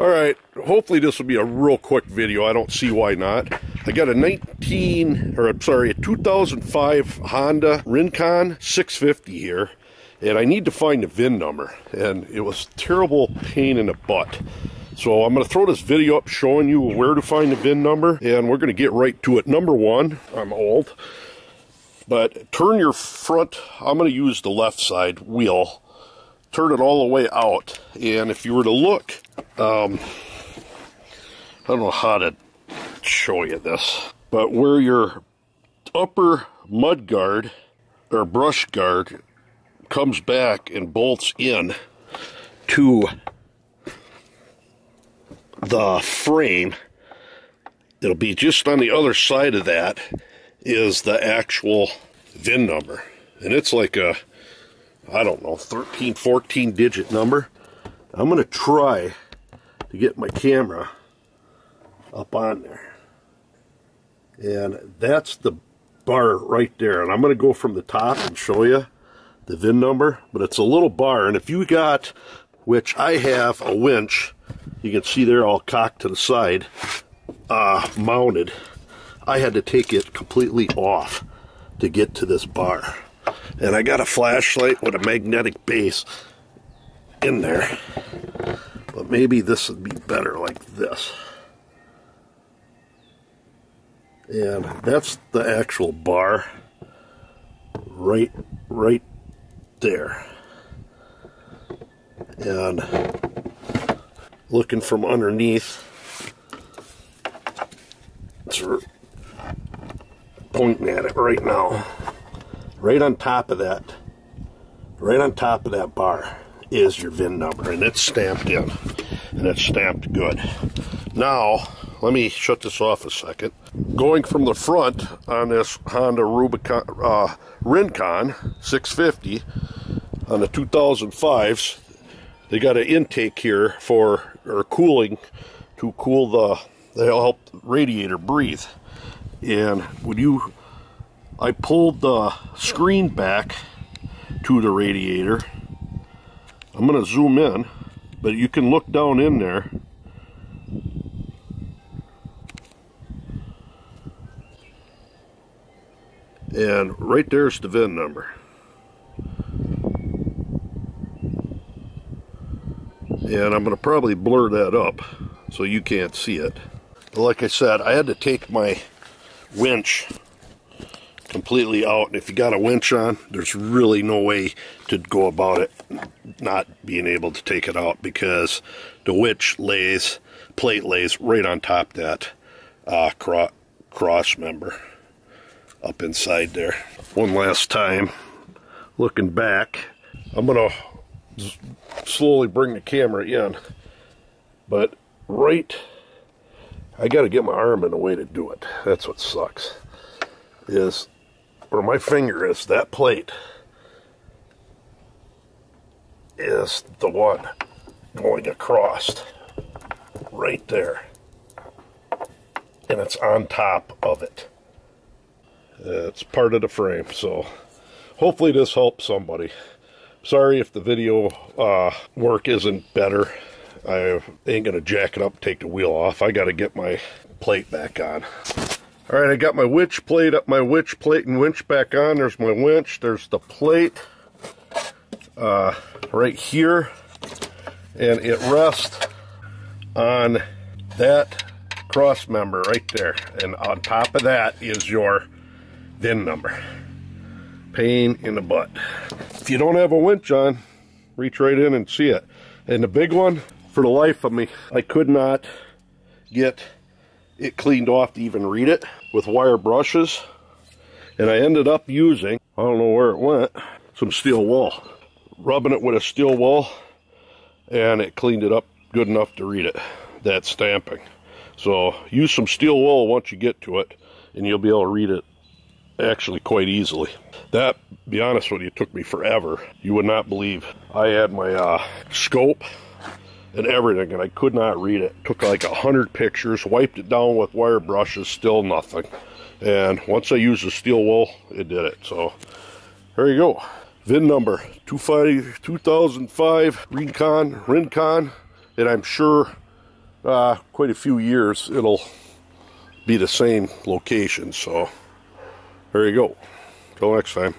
Alright, hopefully this will be a real quick video. I don't see why not. I got a 2005 Honda Rincon 650 here, and I need to find the VIN number, and it was a terrible pain in the butt. So I'm going to throw this video up showing you where to find the VIN number, and we're going to get right to it. Number one, I'm old, but turn your front, I'm going to use the left side wheel, turn it all the way out, and if you were to look, I don't know how to show you this, but where your upper mud guard or brush guard comes back and bolts in to the frame, it'll be just on the other side of that is the actual VIN number, and it's like a, I don't know, 13, 14 digit number. I'm going to try to get my camera up on there. And that's the bar right there. And I'm going to go from the top and show you the VIN number. But it's a little bar. And if you got, which I have, a winch, you can see there all cocked to the side, mounted. I had to take it completely off to get to this bar. And I got a flashlight with a magnetic base in there. But maybe this would be better like this. And that's the actual bar right there. And looking from underneath, it's pointing at it right now. Right on top of that bar is your VIN number, and it's stamped in, and it's stamped good. Now, let me shut this off a second. Going from the front on this Honda Rincon 650 on the 2005s, they got an intake here for cooling, to cool they'll help the radiator breathe. And I pulled the screen back to the radiator. I'm going to zoom in, but you can look down in there. And right there's the VIN number. And I'm going to probably blur that up so you can't see it. But like I said, I had to take my winch completely out, and if you got a winch on, there's really no way to go about it not being able to take it out, because the winch plate lays right on top that cross member up inside there. One last time, looking back, I'm gonna slowly bring the camera in, but I gotta get my arm in the way to do it. That's what sucks, is where my finger is, that plate is the one going across right there, and it's on top of it. It's part of the frame, so hopefully this helps somebody. Sorry if the video work isn't better. I ain't gonna jack it up, take the wheel off. I gotta get my plate back on. Alright, I got my winch plate and winch back on. There's my winch, there's the plate right here, and it rests on that cross member right there, and on top of that is your VIN number. Pain in the butt. If you don't have a winch on, reach right in and see it. And the big one, for the life of me, I could not get it cleaned off to even read it with wire brushes, and I ended up using, I don't know where it went, some steel wool. Rubbing it with a steel wool, and it cleaned it up good enough to read it, that stamping. So use some steel wool once you get to it, and you'll be able to read it actually quite easily. That, to be honest with you, took me forever. You would not believe. I had my scope and everything, and I could not read it. Took like 100 pictures, wiped it down with wire brushes, still nothing. And once I used the steel wool, it did it. So there you go. VIN number 2005 Rincon, and I'm sure quite a few years, it'll be the same location. So there you go. Till next time.